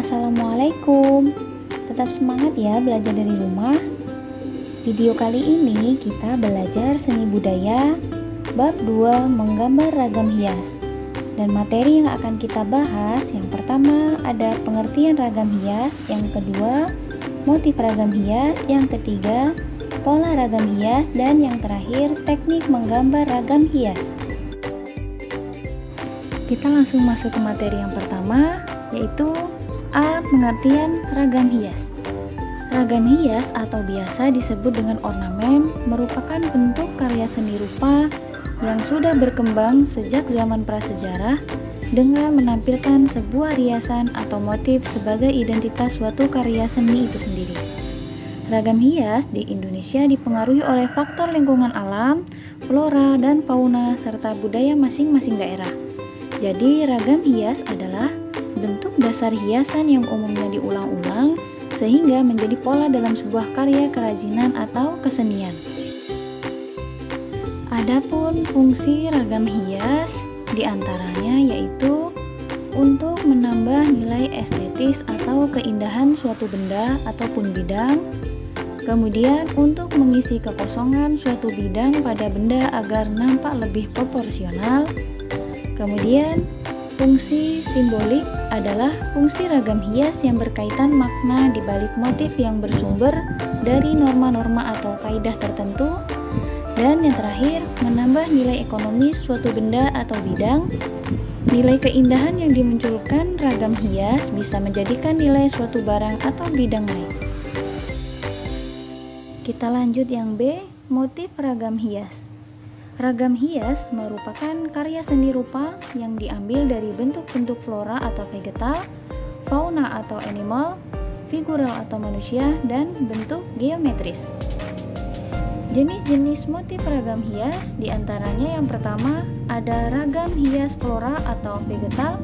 Assalamualaikum. Tetap semangat ya belajar dari rumah. Video kali ini kita belajar seni budaya bab 2 menggambar ragam hias. Dan materi yang akan kita bahas, yang pertama ada pengertian ragam hias, yang kedua motif ragam hias, yang ketiga pola ragam hias, dan yang terakhir teknik menggambar ragam hias. Kita langsung masuk ke materi yang pertama, yaitu A. Pengertian ragam hias. Ragam hias atau biasa disebut dengan ornamen merupakan bentuk karya seni rupa yang sudah berkembang sejak zaman prasejarah dengan menampilkan sebuah riasan atau motif sebagai identitas suatu karya seni itu sendiri. Ragam hias di Indonesia dipengaruhi oleh faktor lingkungan alam, flora dan fauna serta budaya masing-masing daerah. Jadi ragam hias adalah bentuk dasar hiasan yang umumnya diulang-ulang sehingga menjadi pola dalam sebuah karya kerajinan atau kesenian. Adapun fungsi ragam hias diantaranya yaitu untuk menambah nilai estetis atau keindahan suatu benda ataupun bidang, kemudian untuk mengisi kekosongan suatu bidang pada benda agar nampak lebih proporsional, kemudian fungsi simbolik adalah fungsi ragam hias yang berkaitan makna di balik motif yang bersumber dari norma-norma atau kaidah tertentu. Dan yang terakhir, menambah nilai ekonomis suatu benda atau bidang. Nilai keindahan yang dimunculkan ragam hias bisa menjadikan nilai suatu barang atau bidang naik. Kita lanjut yang B, motif ragam hias. Ragam hias merupakan karya seni rupa yang diambil dari bentuk-bentuk flora atau vegetal, fauna atau animal, figural atau manusia, dan bentuk geometris. Jenis-jenis motif ragam hias diantaranya yang pertama ada ragam hias flora atau vegetal,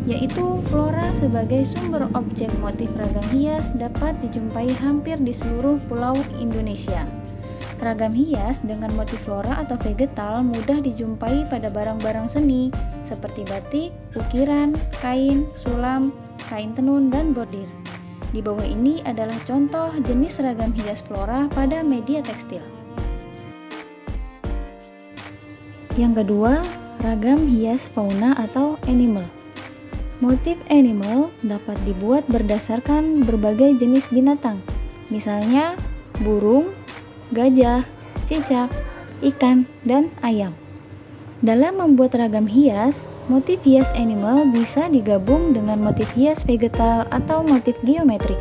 yaitu flora sebagai sumber objek motif ragam hias dapat dijumpai hampir di seluruh pulau Indonesia. Ragam hias dengan motif flora atau vegetal mudah dijumpai pada barang-barang seni seperti batik, ukiran, kain, sulam, kain tenun, dan bordir. Di bawah ini adalah contoh jenis ragam hias flora pada media tekstil. Yang kedua, ragam hias fauna atau animal. Motif animal dapat dibuat berdasarkan berbagai jenis binatang, misalnya burung, gajah, cicak, ikan, dan ayam. Dalam membuat ragam hias, motif hias animal bisa digabung dengan motif hias vegetal atau motif geometrik.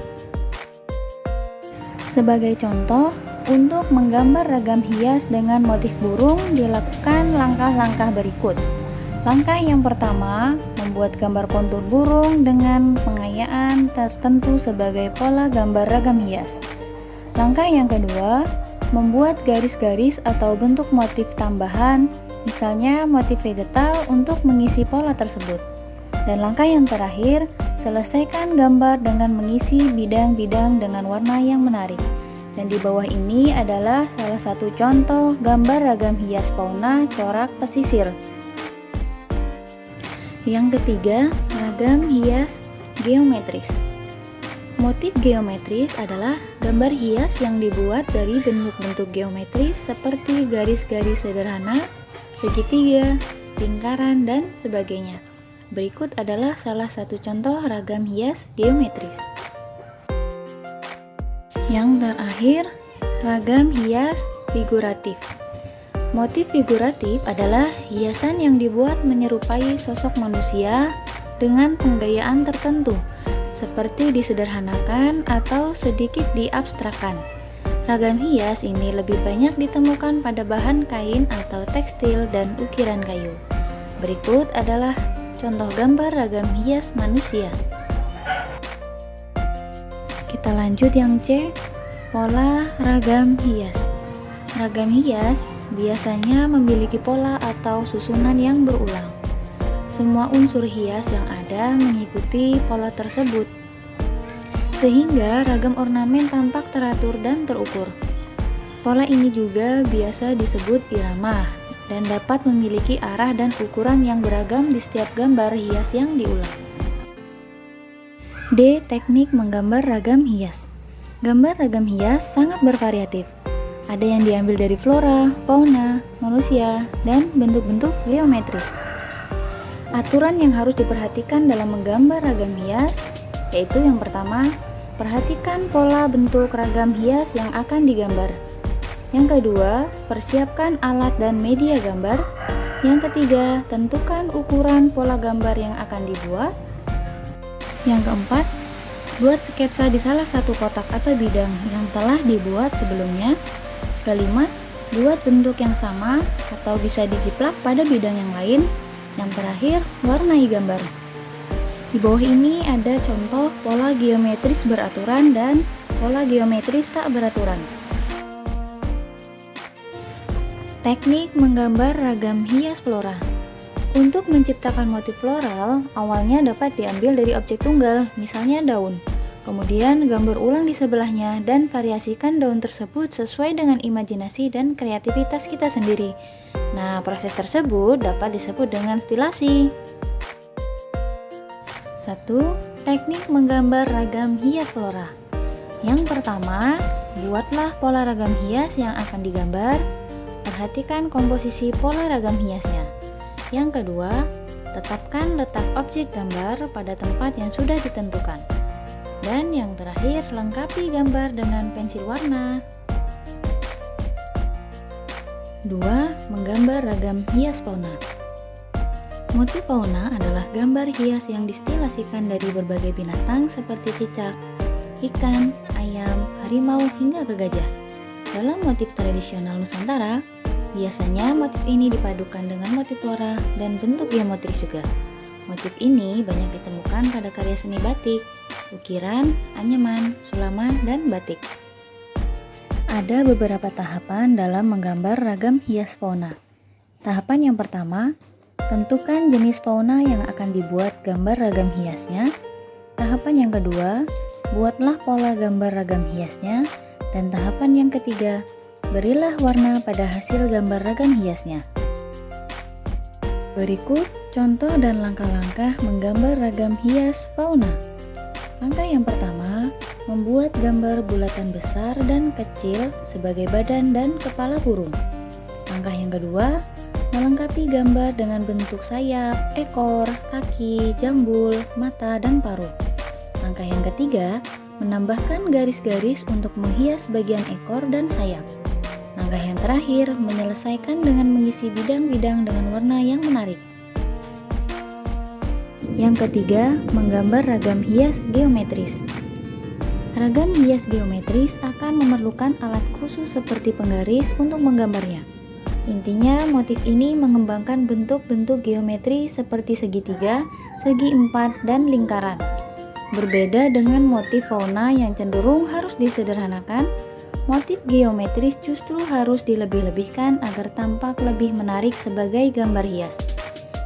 Sebagai contoh, untuk menggambar ragam hias dengan motif burung dilakukan langkah-langkah berikut. Langkah yang pertama, membuat gambar kontur burung dengan pengayaan tertentu sebagai pola gambar ragam hias. Langkah yang kedua, membuat garis-garis atau bentuk motif tambahan, misalnya motif vegetal untuk mengisi pola tersebut. Dan langkah yang terakhir, selesaikan gambar dengan mengisi bidang-bidang dengan warna yang menarik. Dan di bawah ini adalah salah satu contoh gambar ragam hias fauna corak pesisir. Yang ketiga, ragam hias geometris. Motif geometris adalah gambar hias yang dibuat dari bentuk-bentuk geometris seperti garis-garis sederhana, segitiga, lingkaran, dan sebagainya. Berikut adalah salah satu contoh ragam hias geometris. Yang terakhir, ragam hias figuratif. Motif figuratif adalah hiasan yang dibuat menyerupai sosok manusia dengan penggayaan tertentu, seperti disederhanakan atau sedikit diabstrakkan. Ragam hias ini lebih banyak ditemukan pada bahan kain atau tekstil dan ukiran kayu. Berikut adalah contoh gambar ragam hias manusia. Kita lanjut yang C, pola ragam hias. Ragam hias biasanya memiliki pola atau susunan yang berulang. Semua unsur hias yang ada mengikuti pola tersebut, sehingga ragam ornamen tampak teratur dan terukur. Pola ini juga biasa disebut irama dan dapat memiliki arah dan ukuran yang beragam di setiap gambar hias yang diulang. D. D. Teknik menggambar ragam hias. Gambar ragam hias sangat bervariatif. Ada yang diambil dari flora, fauna, manusia, dan bentuk-bentuk geometris. Aturan yang harus diperhatikan dalam menggambar ragam hias yaitu yang pertama, perhatikan pola bentuk ragam hias yang akan digambar. Yang kedua, persiapkan alat dan media gambar. Yang ketiga, tentukan ukuran pola gambar yang akan dibuat. Yang keempat, buat sketsa di salah satu kotak atau bidang yang telah dibuat sebelumnya. Kelima, buat bentuk yang sama atau bisa dijiplak pada bidang yang lain. Yang terakhir, warnai gambar. Di bawah ini ada contoh pola geometris beraturan dan pola geometris tak beraturan. Teknik menggambar ragam hias flora. Untuk menciptakan motif floral, awalnya dapat diambil dari objek tunggal, misalnya daun. Kemudian gambar ulang di sebelahnya dan variasikan daun tersebut sesuai dengan imajinasi dan kreativitas kita sendiri. Nah, proses tersebut dapat disebut dengan stilasi. 1. Teknik menggambar ragam hias flora. Yang pertama, buatlah pola ragam hias yang akan digambar. Perhatikan komposisi pola ragam hiasnya. Yang kedua, tetapkan letak objek gambar pada tempat yang sudah ditentukan. Dan yang terakhir, lengkapi gambar dengan pensil warna. 2. Menggambar ragam hias fauna. Motif fauna adalah gambar hias yang distilasikan dari berbagai binatang seperti cicak, ikan, ayam, harimau, hingga ke gajah. Dalam motif tradisional Nusantara, biasanya motif ini dipadukan dengan motif flora dan bentuk geometris juga. Motif ini banyak ditemukan pada karya seni batik, ukiran, anyaman, sulaman, dan batik. Ada beberapa tahapan dalam menggambar ragam hias fauna. Tahapan yang pertama, tentukan jenis fauna yang akan dibuat gambar ragam hiasnya. Tahapan yang kedua, buatlah pola gambar ragam hiasnya. Dan tahapan yang ketiga, berilah warna pada hasil gambar ragam hiasnya. Berikut contoh dan langkah-langkah menggambar ragam hias fauna. Langkah yang pertama, membuat gambar bulatan besar dan kecil sebagai badan dan kepala burung. Langkah yang kedua, melengkapi gambar dengan bentuk sayap, ekor, kaki, jambul, mata, dan paruh. Langkah yang ketiga, menambahkan garis-garis untuk menghias bagian ekor dan sayap. Langkah yang terakhir, menyelesaikan dengan mengisi bidang-bidang dengan warna yang menarik. Yang ketiga, menggambar ragam hias geometris. Ragam hias geometris akan memerlukan alat khusus seperti penggaris untuk menggambarnya. Intinya, motif ini mengembangkan bentuk-bentuk geometri seperti segitiga, segi empat, dan lingkaran. Berbeda dengan motif fauna yang cenderung harus disederhanakan, motif geometris justru harus dilebih-lebihkan agar tampak lebih menarik sebagai gambar hias.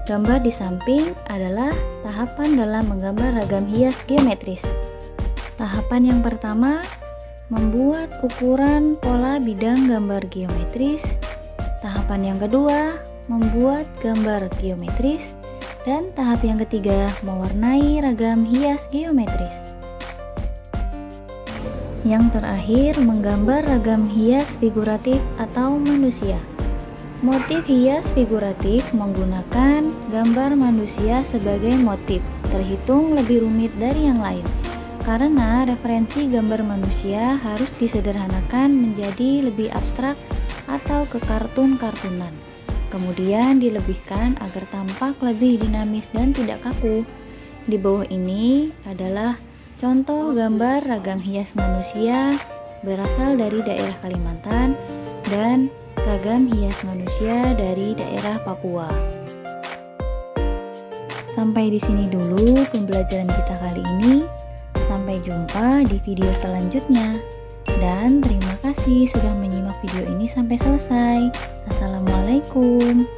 Gambar di samping adalah tahapan dalam menggambar ragam hias geometris. Tahapan yang pertama, membuat ukuran pola bidang gambar geometris. Tahapan yang kedua, membuat gambar geometris. Dan tahap yang ketiga, mewarnai ragam hias geometris. Yang terakhir, menggambar ragam hias figuratif atau manusia. Motif hias figuratif menggunakan gambar manusia sebagai motif, terhitung lebih rumit dari yang lain. Karena referensi gambar manusia harus disederhanakan menjadi lebih abstrak atau ke kartun-kartunan. Kemudian dilebihkan agar tampak lebih dinamis dan tidak kaku. Di bawah ini adalah contoh gambar ragam hias manusia berasal dari daerah Kalimantan dan ragam hias manusia dari daerah Papua. Sampai di sini dulu pembelajaran kita kali ini. Sampai jumpa di video selanjutnya. Dan terima kasih sudah menyimak video ini sampai selesai. Assalamualaikum.